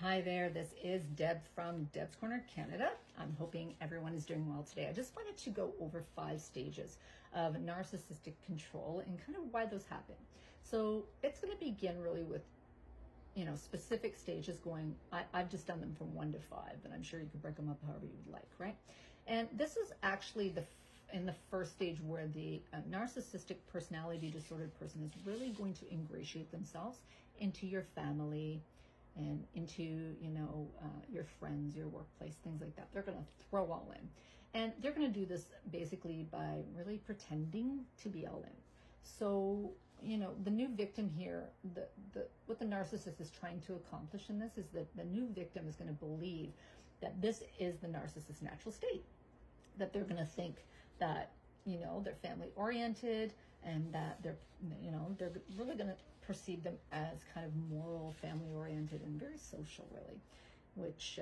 Hi there, this is Deb from Deb's Corner, Canada. I'm hoping everyone is doing well today. I just wanted to go over 5 stages of narcissistic control and kind of why those happen. So it's going to begin really with, specific stages going, I've just done them from 1 to 5, but I'm sure you could break them up however you would like, right? And this is actually in the first stage where the narcissistic personality disordered person is really going to ingratiate themselves into your family, and into your friends, your workplace, things like that. They're going to throw all in, and they're going to do this basically by really pretending to be all in. So the new victim here, what the narcissist is trying to accomplish in this is that the new victim is going to believe that this is the narcissist's natural state, that they're going to think that they're family oriented, and that they're really going to perceive them as kind of moral, family oriented, and very social, really, which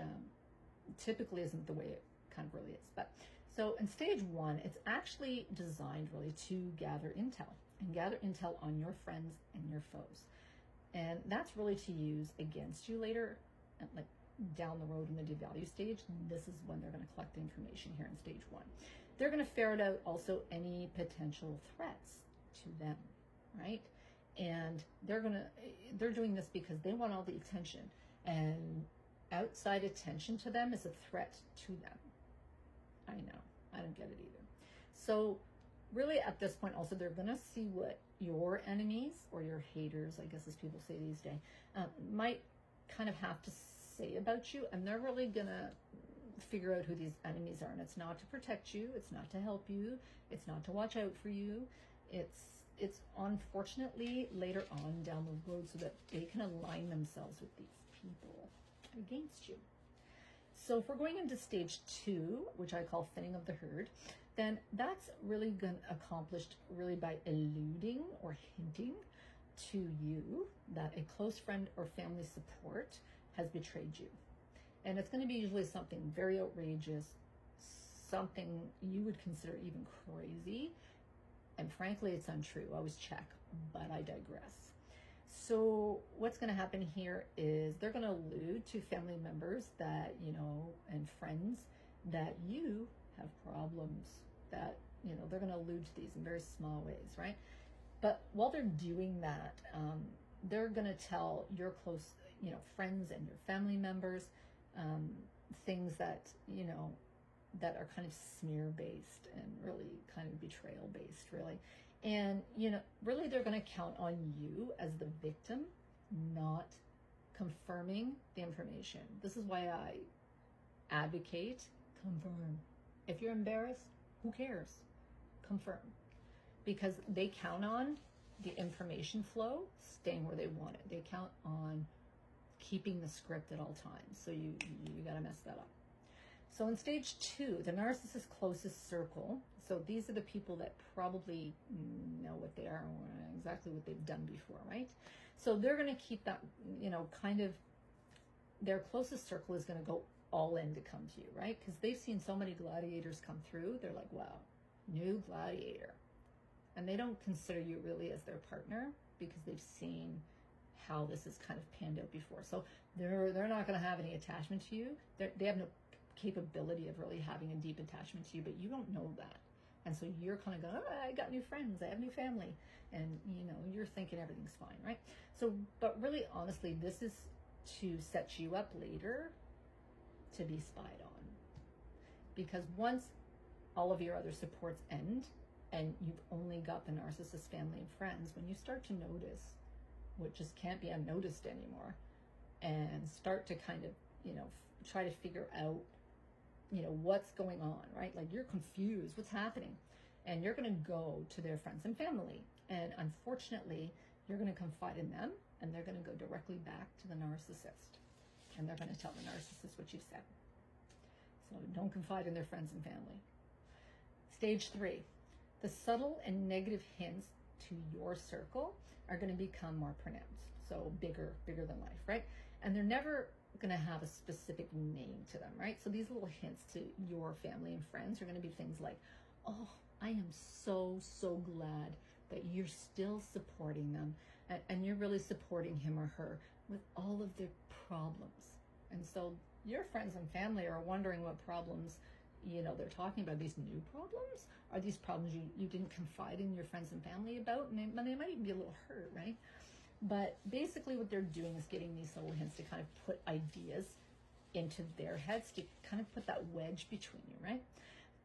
typically isn't the way it kind of really is. But so in stage 1, it's actually designed really to gather intel on your friends and your foes, and that's really to use against you later, like down the road in the devalue stage. This is when they're going to collect the information here in stage 1. They're going to ferret out also any potential threats to them, right? And they're doing this because they want all the attention, and outside attention to them is a threat to them. I know, I don't get it either. So really at this point also, they're going to see what your enemies, or your haters, I guess as people say these days, might kind of have to say about you, and they're really gonna figure out who these enemies are. And it's not to protect you, it's not to help you, it's not to watch out for you, it's unfortunately later on down the road so that they can align themselves with these people against you. So if we're going into stage 2, which I call thinning of the herd, then that's really accomplished really by eluding or hinting to you that a close friend or family support has betrayed you. And it's going to be usually something very outrageous, something you would consider even crazy, and frankly it's untrue. Always check, but I digress. So what's going to happen here is they're going to allude to family members that and friends that you have problems, that they're going to allude to these in very small ways, right? But while they're doing that, they're going to tell your close, friends and your family members things that, that are kind of smear-based and really kind of betrayal-based, really. And, really they're going to count on you as the victim, not confirming the information. This is why I advocate confirm. If you're embarrassed, who cares? Confirm. Because they count on the information flow staying where they want it. They count on keeping the script at all times. So you got to mess that up. So in stage 2, the narcissist's closest circle, so these are the people that probably know what they are, or exactly what they've done before, right? So they're going to keep that, kind of, their closest circle is going to go all in to come to you, right? Because they've seen so many gladiators come through. They're like, wow, new gladiator. And they don't consider you really as their partner because they've seen how this has kind of panned out before. So they're not going to have any attachment to you. They have no capability of really having a deep attachment to you, but you don't know that. And so you're kind of going, I got new friends, I have new family. And, you're thinking everything's fine, right? So, but really, honestly, this is to set you up later to be spied on. Because once all of your other supports end, and you've only got the narcissist family and friends, when you start to notice what just can't be unnoticed anymore, and start to kind of, try to figure out, what's going on, right? Like you're confused, what's happening? And you're going to go to their friends and family. And unfortunately, you're going to confide in them, and they're going to go directly back to the narcissist. And they're going to tell the narcissist what you've said. So don't confide in their friends and family. Stage 3. The subtle and negative hints to your circle are going to become more pronounced. So bigger than life, right? And they're never going to have a specific name to them, right? So these little hints to your family and friends are going to be things like, oh, I am so glad that you're still supporting them, and you're really supporting him or her with all of their problems. And so your friends and family are wondering what problems, you know, they're talking about. These new problems? Are these problems you didn't confide in your friends and family about? And they might even be a little hurt, right? But basically what they're doing is getting these little hints to kind of put ideas into their heads, to kind of put that wedge between you, right?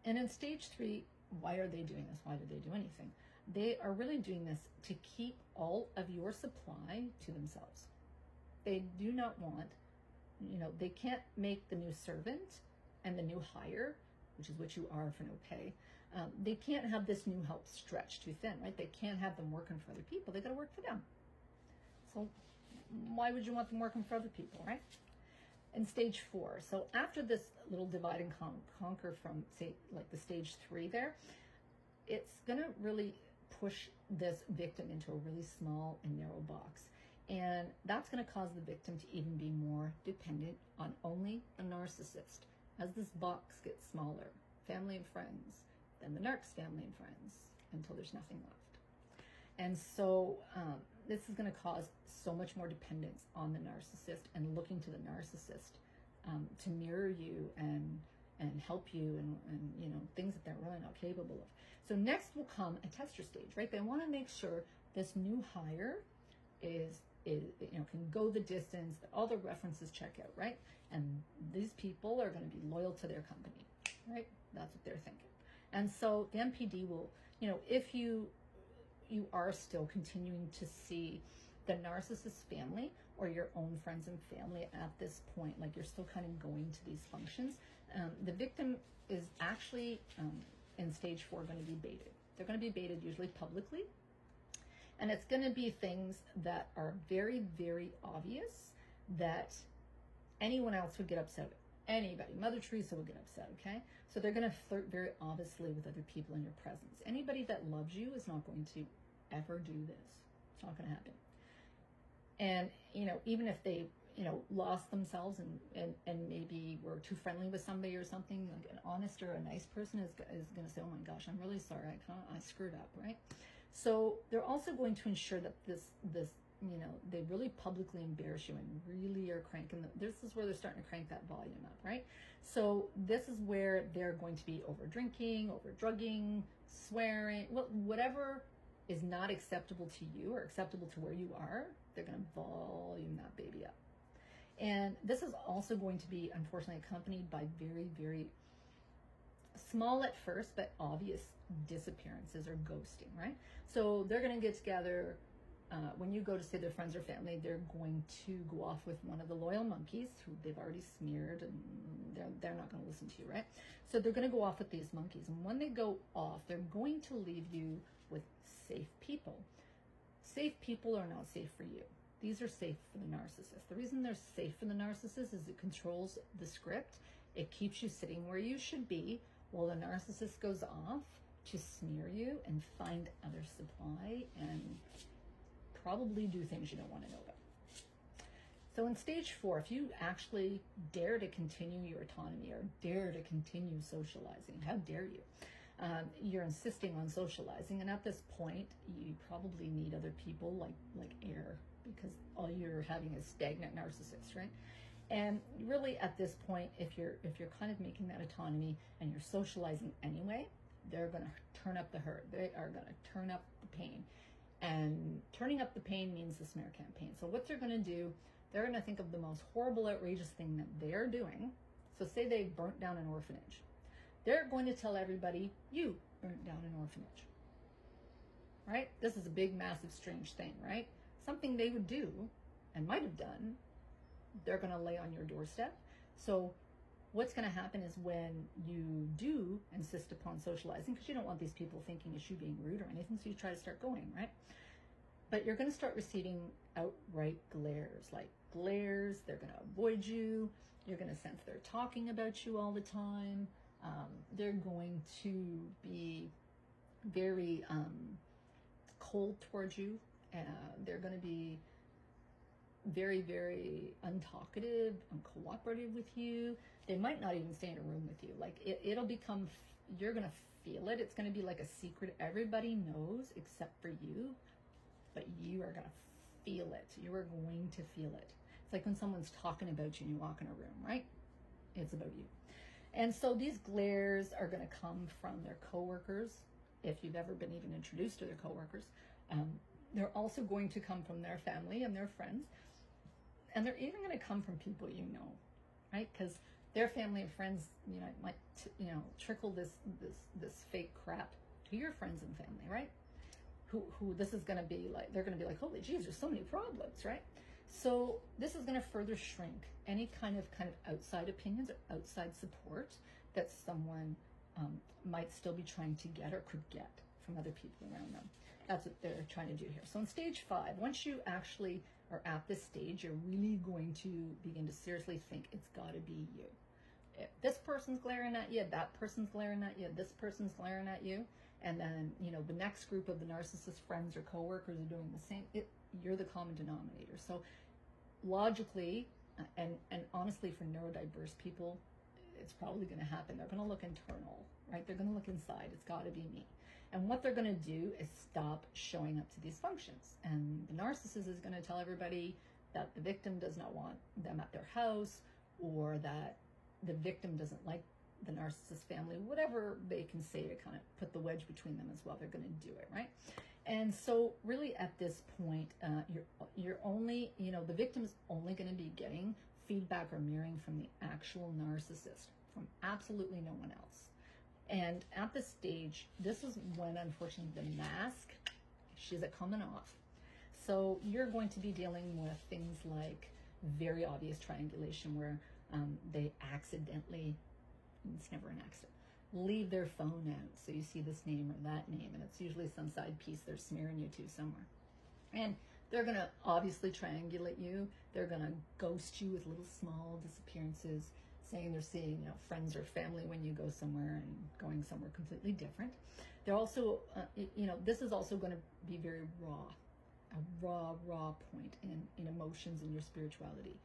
And in stage 3, why are they doing this? Why do they do anything? They are really doing this to keep all of your supply to themselves. They do not want, you know, they can't make the new servant and the new hire, which is what you are for no pay. They can't have this new help stretched too thin, right? They can't have them working for other people. They got to work for them. So why would you want them working for other people, right? In stage 4, so after this little divide and conquer from, say, like the stage 3 there, it's going to really push this victim into a really small and narrow box. And that's going to cause the victim to even be more dependent on only the narcissist. As this box gets smaller, family and friends, then the narc's family and friends, until there's nothing left. And so this is going to cause so much more dependence on the narcissist, and looking to the narcissist to mirror you and help you, and you know, things that they're really not capable of. So next will come a tester stage, right? They want to make sure this new hire is you know, can go the distance, that all the references check out, right? And these people are going to be loyal to their company, right? That's what they're thinking. And so the MPD will, you know, if you are still continuing to see the narcissist family or your own friends and family at this point, like you're still kind of going to these functions, the victim is actually in stage 4 going to be baited. They're going to be baited usually publicly, and it's going to be things that are very, very obvious that anyone else would get upset with. Anybody, Mother Teresa would get upset, okay? So they're going to flirt very obviously with other people in your presence. Anybody that loves you is not going to ever do this. It's not going to happen. And, you know, even if they, you know, lost themselves and maybe were too friendly with somebody or something, like an honest or a nice person is going to say, oh my gosh, I'm really sorry, I screwed up, right? So they're also going to ensure that this you know, they really publicly embarrass you and really are cranking this is where they're starting to crank that volume up, right? So this is where they're going to be over drinking, over drugging, swearing, whatever is not acceptable to you or acceptable to where you are, they're going to volume that baby up. And this is also going to be, unfortunately, accompanied by very, very small at first, but obvious disappearances or ghosting, right? So they're going to get together. When you go to say their friends or family, they're going to go off with one of the loyal monkeys who they've already smeared, and they're not going to listen to you, right? So they're going to go off with these monkeys. And when they go off, they're going to leave you with safe people. Safe people are not safe for you. These are safe for the narcissist. The reason they're safe for the narcissist is it controls the script. It keeps you sitting where you should be while the narcissist goes off to smear you and find other supply and probably do things you don't want to know about. So in stage 4, if you actually dare to continue your autonomy or dare to continue socializing, how dare you? You're insisting on socializing, and at this point, you probably need other people like air, because all you're having is stagnant narcissists, right? And really, at this point, if you're kind of making that autonomy and you're socializing anyway, they're going to turn up the hurt. They are going to turn up the pain. And turning up the pain means the smear campaign. So what they're going to do, they're going to think of the most horrible, outrageous thing that they're doing. So say they burnt down an orphanage. They're going to tell everybody, you burnt down an orphanage. Right? This is a big, massive, strange thing, right? Something they would do and might have done, they're going to lay on your doorstep. So what's going to happen is when you do insist upon socializing, because you don't want these people thinking it's you being rude or anything, so you try to start going, right? But you're going to start receiving outright glares, like glares. They're going to avoid you. You're going to sense they're talking about you all the time. They're going to be very cold towards you. They're going to be very, very untalkative, uncooperative with you. They might not even stay in a room with you. Like it'll become, you're going to feel it. It's going to be like a secret everybody knows except for you, but you are going to feel it. You are going to feel it. It's like when someone's talking about you and you walk in a room, right? It's about you. And so these glares are going to come from their coworkers, if you've ever been even introduced to their coworkers. They're also going to come from their family and their friends. And they're even going to come from people you know, right? Because their family and friends, might, trickle this fake crap to your friends and family, right? Who this is going to be like, they're going to be like, holy geez, there's so many problems, right? So this is going to further shrink any kind of outside opinions or outside support that someone might still be trying to get or could get from other people around them. That's what they're trying to do here. So in stage 5, once you actually are at this stage, you're really going to begin to seriously think it's got to be you. If this person's glaring at you, that person's glaring at you, this person's glaring at you, and then, the next group of the narcissist friends or coworkers are doing the same, you're the common denominator. So logically, and honestly, for neurodiverse people, it's probably going to happen. They're going to look internal, right? They're going to look inside. It's got to be me. And what they're going to do is stop showing up to these functions. And the narcissist is going to tell everybody that the victim does not want them at their house, or that the victim doesn't like the narcissist family, whatever they can say to kind of put the wedge between them as well. They're going to do it, right? And so really at this point, you're only, the victim is only going to be getting feedback or mirroring from the actual narcissist, from absolutely no one else. And at this stage, this is when, unfortunately, the mask, she's coming off. So you're going to be dealing with things like very obvious triangulation, where they accidentally, it's never an accident, leave their phone out. So you see this name or that name, and it's usually some side piece they're smearing you to somewhere. And they're going to obviously triangulate you. They're going to ghost you with little small disappearances, saying they're seeing, friends or family when you go somewhere and going somewhere completely different. They're also, this is also going to be very raw, a raw point in emotions and your spirituality.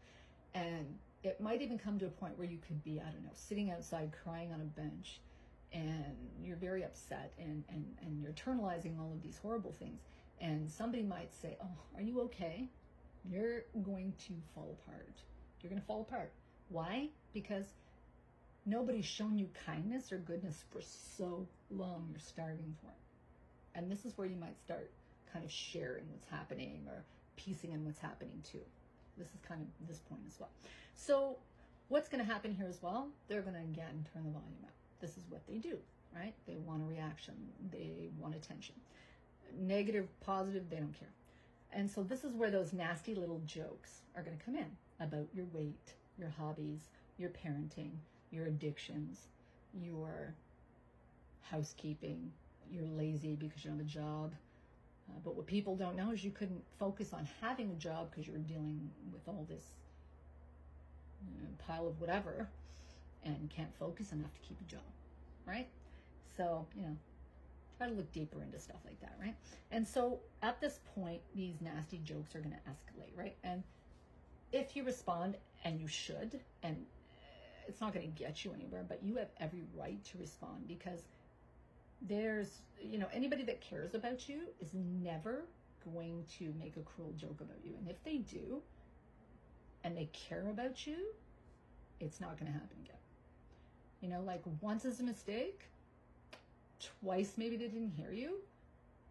And it might even come to a point where you could be, I don't know, sitting outside crying on a bench, and you're very upset, and you're internalizing all of these horrible things. And somebody might say, oh, are you okay? You're going to fall apart. You're going to fall apart. Why? Because nobody's shown you kindness or goodness for so long, you're starving for it. And this is where you might start kind of sharing what's happening or piecing in what's happening too. This is kind of this point as well. So what's going to happen here as well, they're going to again turn the volume up. This is what they do, right? They want a reaction. They want attention. Negative, positive, they don't care. And so this is where those nasty little jokes are going to come in about your weight, your hobbies, your parenting, your addictions, your housekeeping, you're lazy because you don't have a job. But what people don't know is you couldn't focus on having a job because you were dealing with all this pile of whatever, and can't focus enough to keep a job, right? So, try to look deeper into stuff like that, right? And so at this point, these nasty jokes are going to escalate, right? And if you respond, and you should, and it's not going to get you anywhere, but you have every right to respond, because there's, anybody that cares about you is never going to make a cruel joke about you. And if they do, and they care about you, it's not going to happen again. Like once is a mistake, twice maybe they didn't hear you.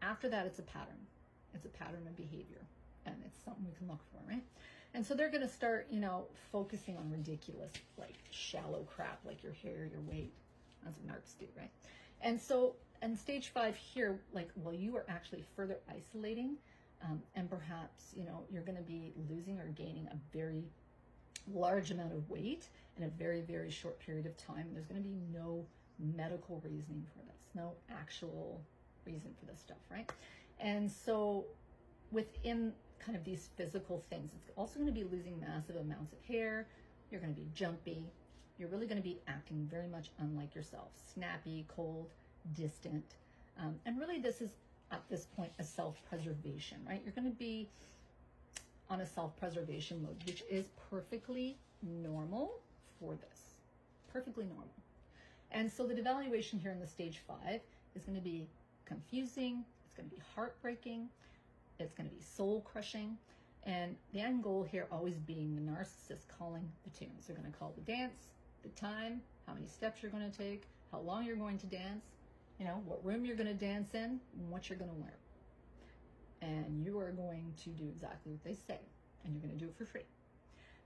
After that, it's a pattern. It's a pattern of behavior, and it's something we can look for, right? And so they're going to start, focusing on ridiculous, like shallow crap, like your hair, your weight. That's what narcs do, right? And so, in stage 5 here, you are actually further isolating, and perhaps, you're going to be losing or gaining a very large amount of weight in a very, very short period of time. There's going to be no medical reasoning for this, no actual reason for this stuff, right? And so within kind of these physical things, it's also going to be losing massive amounts of hair. You're going to be jumpy. You're really going to be acting very much unlike yourself, snappy, cold, distant. And really this is, at this point, a self-preservation, right? You're going to be on a self-preservation mode, which is perfectly normal for this. Perfectly normal. And so the devaluation here in the stage 5 is going to be confusing. It's going to be heartbreaking. It's going to be soul crushing. And the end goal here always being the narcissist calling the tunes. They're going to call the dance, the time, how many steps you're going to take, how long you're going to dance, you know, what room you're going to dance in, and what you're going to wear. And you are going to do exactly what they say, and you're going to do it for free.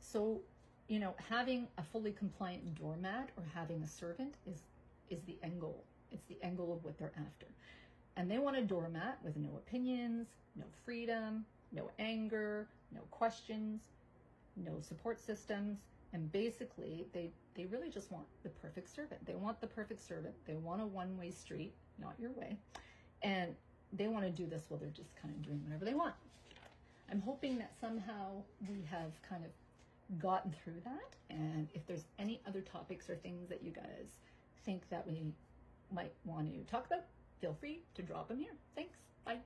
So, you know, having a fully compliant doormat or having a servant is the end goal. It's the end goal of what they're after. And they want a doormat with no opinions, no freedom, no anger, no questions, no support systems. And basically, they really just want the perfect servant. They want the perfect servant. They want a one-way street, not your way. And they want to do this while they're just kind of doing whatever they want. I'm hoping that somehow we have kind of gotten through that. And if there's any other topics or things that you guys think that we might want to talk about, feel free to drop them here. Thanks. Bye.